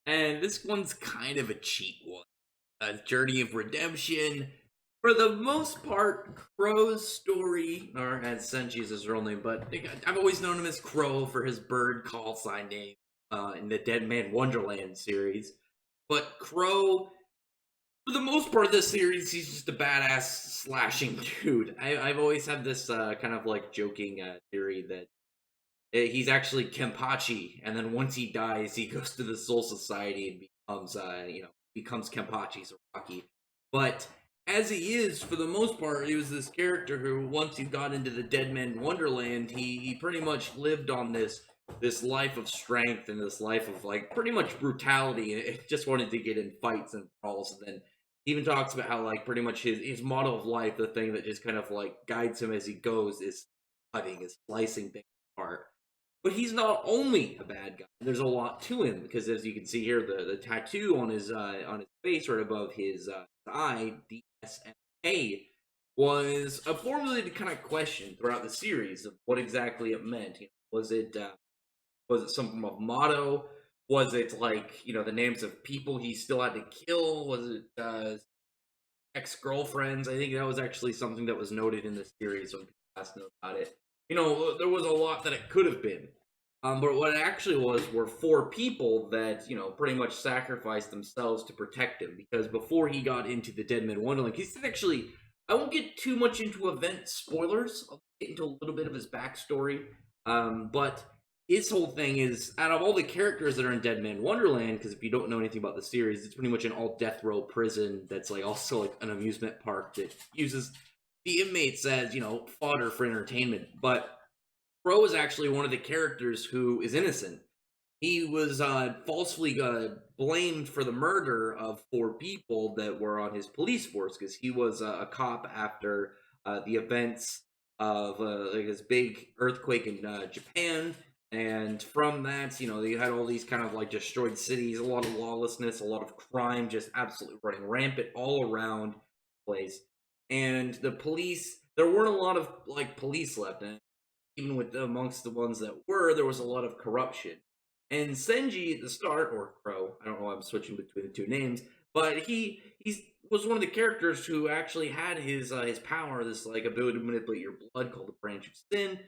And this one's kind of a cheap one. A Journey of Redemption. For the most part, Crow's story, or as Senji is his real name, but I've always known him as Crow for his bird call sign name in the Dead Man Wonderland series. But Crow, for the most part of this series, he's just a badass slashing dude. I've always had this kind of like joking theory that he's actually Kenpachi, and then once he dies, he goes to the Soul Society and becomes, becomes Kenpachi, so Rocky. But as he is, for the most part, he was this character who, once he got into the Dead Man Wonderland, he pretty much lived on this life of strength and this life of like pretty much brutality. It just wanted to get in fights and brawls, and then he even talks about how like pretty much his motto of life, the thing that just kind of like guides him as he goes, is cutting, is slicing things apart. But he's not only a bad guy. There's a lot to him because, as you can see here, the tattoo on his face right above his eye, DSMA, was a formulated kind of question throughout the series of what exactly it meant. Was it some form of motto? Was it like the names of people he still had to kill? Was it ex girlfriends? I think that was actually something that was noted in the series when people asked him about it. There was a lot that it could have been. But what it actually was were four people that, pretty much sacrificed themselves to protect him. Because before he got into the Dead Man Wonderland, he's actually, I won't get too much into event spoilers. I'll get into a little bit of his backstory. But his whole thing is, out of all the characters that are in Dead Man Wonderland, because if you don't know anything about the series, it's pretty much an all death row prison that's like also like an amusement park that uses the inmates as, fodder for entertainment. But Crow is actually one of the characters who is innocent. He was falsely blamed for the murder of four people that were on his police force because he was a cop after the events of like this big earthquake in Japan. And from that, they had all these kind of like destroyed cities, a lot of lawlessness, a lot of crime, just absolutely running rampant all around the place. And the police, there weren't a lot of like police left, and even with amongst the ones that were, there was a lot of corruption. And Senji at the start, or Crow, I don't know why I'm switching between the two names, but he was one of the characters who actually had his power, this like ability to manipulate your blood called the Branch of Sin.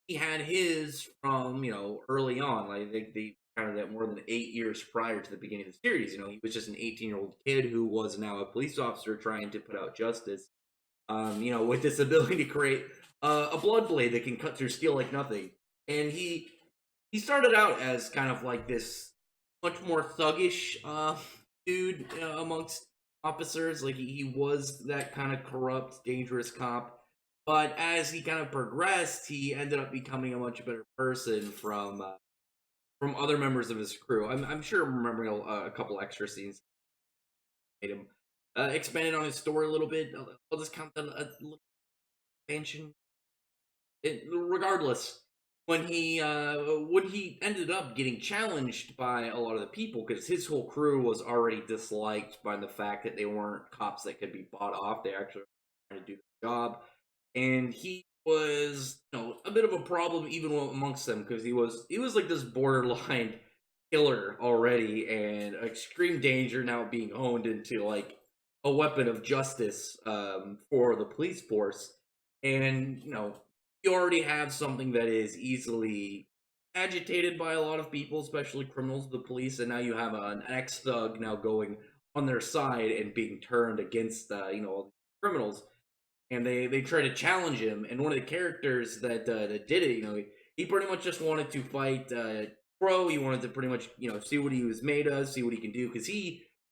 He had his from early on, like they counted that more than 8 years prior to the beginning of the series. He was just an 18-year-old kid who was now a police officer trying to put out justice. With this ability to create a blood blade that can cut through steel like nothing. And he started out as kind of like this much more thuggish dude amongst officers. Like he was that kind of corrupt, dangerous cop. But as he kind of progressed, he ended up becoming a much better person from other members of his crew. I'm sure I'm remembering a couple extra scenes made him expanded on his story a little bit. I'll just count that a little expansion. Regardless, when he ended up getting challenged by a lot of the people, because his whole crew was already disliked by the fact that they weren't cops that could be bought off. They actually were trying to do the job, and he was a bit of a problem even amongst them because he was like this borderline killer already and extreme danger now being honed into like a weapon of justice for the police force. And you already have something that is easily agitated by a lot of people, especially criminals, the police, and now you have an ex thug now going on their side and being turned against all the criminals, and they try to challenge him. And one of the characters that did it, he pretty much just wanted to fight Crow. He wanted to pretty much see what he was made of, see what he can do, because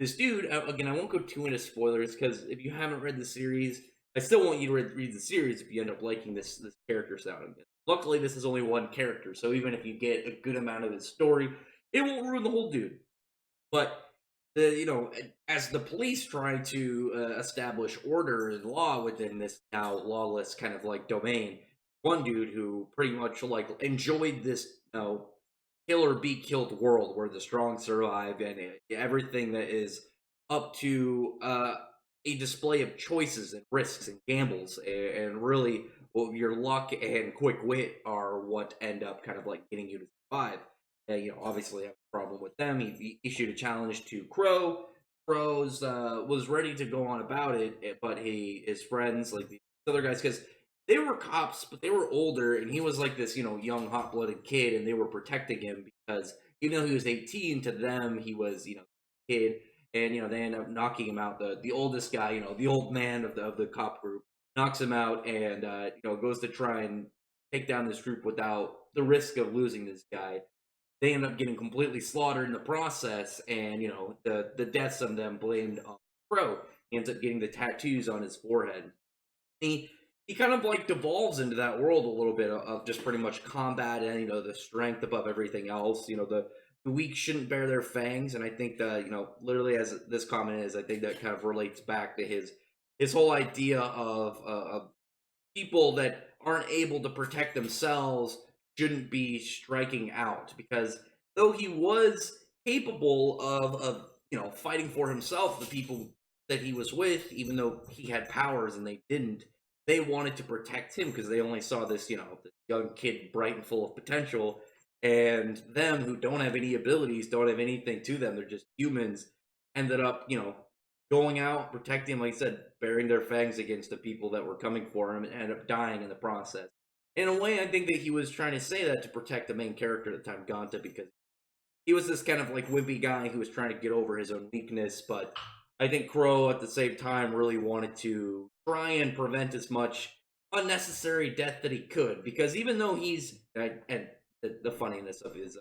this dude, again, I won't go too into spoilers because if you haven't read the series, I still want you to read the series if you end up liking this character sound. Luckily, this is only one character, so even if you get a good amount of his story, it won't ruin the whole dude. But as the police try to establish order and law within this now lawless kind of like domain, one dude who pretty much like enjoyed this kill or be killed world where the strong survive and everything that is up to a display of choices and risks and gambles, and really your luck and quick wit are what end up kind of like getting you to survive. Obviously problem with them. He issued a challenge to Crow. Crow's was ready to go on about it, but his friends, like the other guys, because they were cops, but they were older, and he was like this, young, hot blooded kid, and they were protecting him because even though he was 18, to them he was, a kid, and they end up knocking him out. The oldest guy, the old man of the cop group, knocks him out, and goes to try and take down this group without the risk of losing this guy. They end up getting completely slaughtered in the process, and the deaths of them blamed on Crow. He ends up getting the tattoos on his forehead. He kind of like devolves into that world a little bit of just pretty much combat and the strength above everything else. The weak shouldn't bear their fangs, and I think that literally as this comment is, I think that kind of relates back to his whole idea of people that aren't able to protect themselves shouldn't be striking out, because though he was capable of fighting for himself, the people that he was with, even though he had powers and they didn't, they wanted to protect him because they only saw this this young kid bright and full of potential, and them who don't have any abilities, don't have anything to them, they're just humans, ended up going out protecting him, like I said, bearing their fangs against the people that were coming for him, and ended up dying in the process. In a way, I think that he was trying to say that to protect the main character at the time, Ganta, because he was this kind of like wimpy guy who was trying to get over his own weakness, but I think Crow at the same time really wanted to try and prevent as much unnecessary death that he could, because even though he's and the funniness of his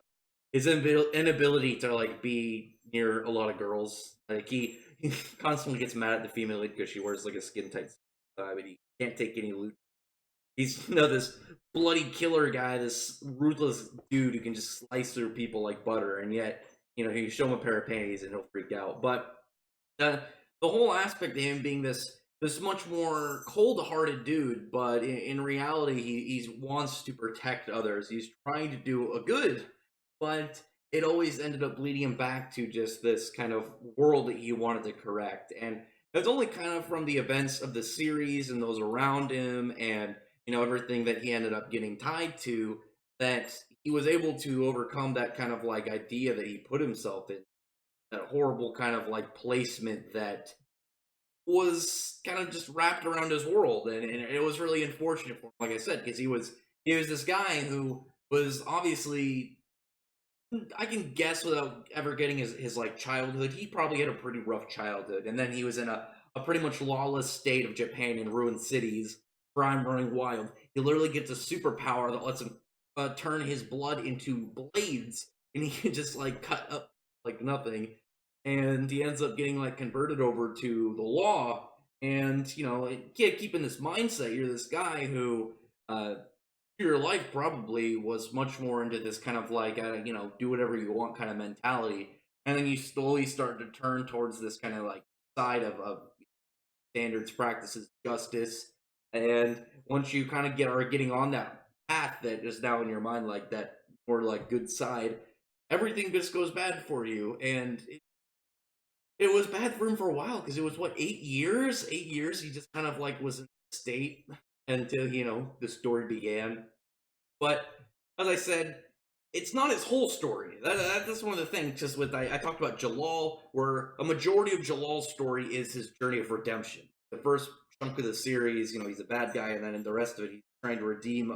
inability to like be near a lot of girls, like he constantly gets mad at the female lead because she wears like a skin tight, but he can't take any loot. He's this bloody killer guy, this ruthless dude who can just slice through people like butter, and yet you show him a pair of panties and he'll freak out. But the whole aspect of him being this much more cold-hearted dude, but in reality he wants to protect others. He's trying to do a good, but it always ended up leading him back to just this kind of world that he wanted to correct. And that's only kind of from the events of the series and those around him, and everything that he ended up getting tied to, that he was able to overcome that kind of like idea that he put himself in, that horrible kind of like placement that was kind of just wrapped around his world, and it was really unfortunate for him, like I said, because he was this guy who was obviously, I can guess without ever getting his like childhood, he probably had a pretty rough childhood, and then he was in a pretty much lawless state of Japan in ruined cities, crime running wild. He literally gets a superpower that lets him turn his blood into blades, and he can just like cut up like nothing. And he ends up getting like converted over to the law, and keep in this mindset. You're this guy who, your life probably was much more into this kind of like do whatever you want kind of mentality, and then you slowly start to turn towards this kind of like side of standards, practices, justice. And once you kind of are getting on that path that is now in your mind, like that more like good side, everything just goes bad for you. And it was bad for him for a while, because it was what, 8 years? 8 years he just kind of like was in a state until the story began. But as I said, it's not his whole story. That's one of the things. Just with I talked about Jalal, where a majority of Jalal's story is his journey of redemption. The first chunk of the series, he's a bad guy, and then in the rest of it, he's trying to redeem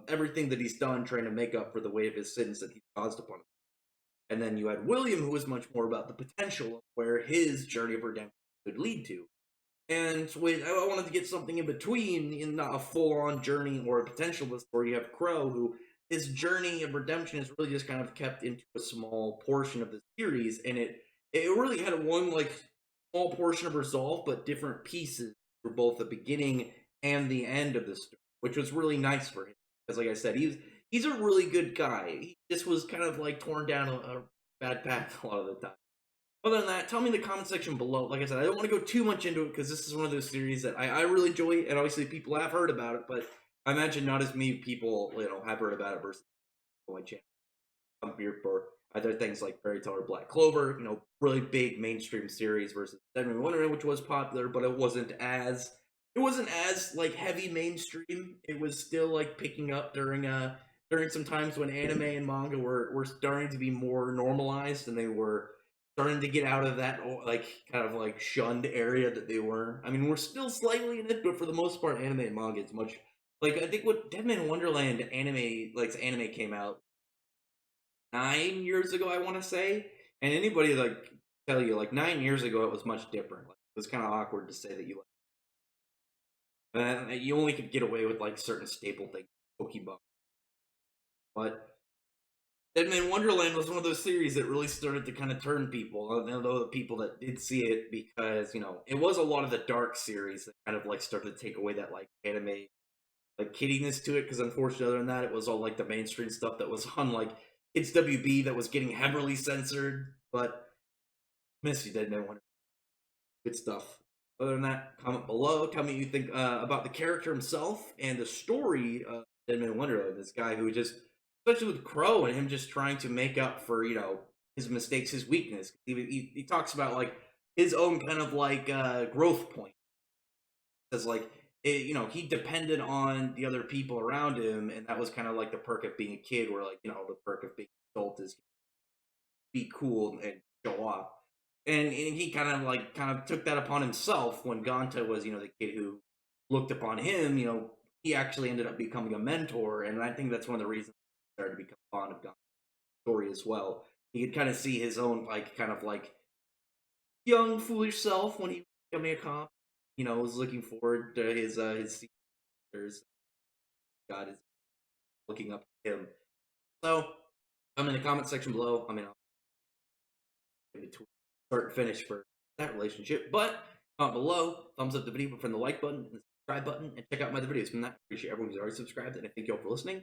everything that he's done, trying to make up for the weight of his sins that he caused upon him. And then you had William, who was much more about the potential of where his journey of redemption could lead to. And I wanted to get something in between, in not a full-on journey or a potential of the story. You have Crow, who his journey of redemption is really just kind of kept into a small portion of the series, and it really had one like small portion of resolve, but different pieces for both the beginning and the end of the story, which was really nice for him. Because, like I said, he's a really good guy. He just was kind of like torn down a bad path a lot of the time. Other than that, tell me in the comment section below. Like I said, I don't want to go too much into it, because this is one of those series that I really enjoy, and obviously people have heard about it, but I imagine not as many people have heard about it versus my channel. I'm here for other things like Fairy Tail or Black Clover, really big mainstream series, versus Dead Wondering, which was popular, but it wasn't as like heavy mainstream. It was still like picking up during during some times when anime and manga were starting to be more normalized, and they were starting to get out of that like kind of like shunned area that they were. I mean, we're still slightly in it, but for the most part, anime and manga is much like I think what Deadman Wonderland anime came out 9 years ago, I want to say, and anybody like tell you like 9 years ago it was much different. Like, it was kind of awkward to say that you only could get away with like certain staple things, Pokemon, but Deadman Wonderland was one of those series that really started to kind of turn people. Although the people that did see it, because it was a lot of the dark series that kind of like started to take away that like anime like kiddiness to it. Because unfortunately, other than that, it was all like the mainstream stuff that was on like Kids WB that was getting heavily censored. But miss you, Deadman Wonderland. Good stuff. Other than that, comment below. Tell me what you think about the character himself and the story of Deadman Wonderland. This guy who just, especially with Crow and him just trying to make up for his mistakes, his weakness. He talks about like his own kind of like growth point. As like he depended on the other people around him, and that was kind of like the perk of being a kid, where like the perk of being an adult is be cool and show off. And he kind of took that upon himself when Gonta was the kid who looked upon him. He actually ended up becoming a mentor, and I think that's one of the reasons I started to become fond of Gonta's story as well. He could kind of see his own like kind of like young foolish self when he was becoming a cop. Was looking forward to his seniors. God is looking up to him. So I'm in the comment section below. I mean, I'll start and finish for that relationship. But comment below, thumbs up the video from the like button and the subscribe button, and check out my other videos. From that, I appreciate everyone who's already subscribed, and I thank you all for listening.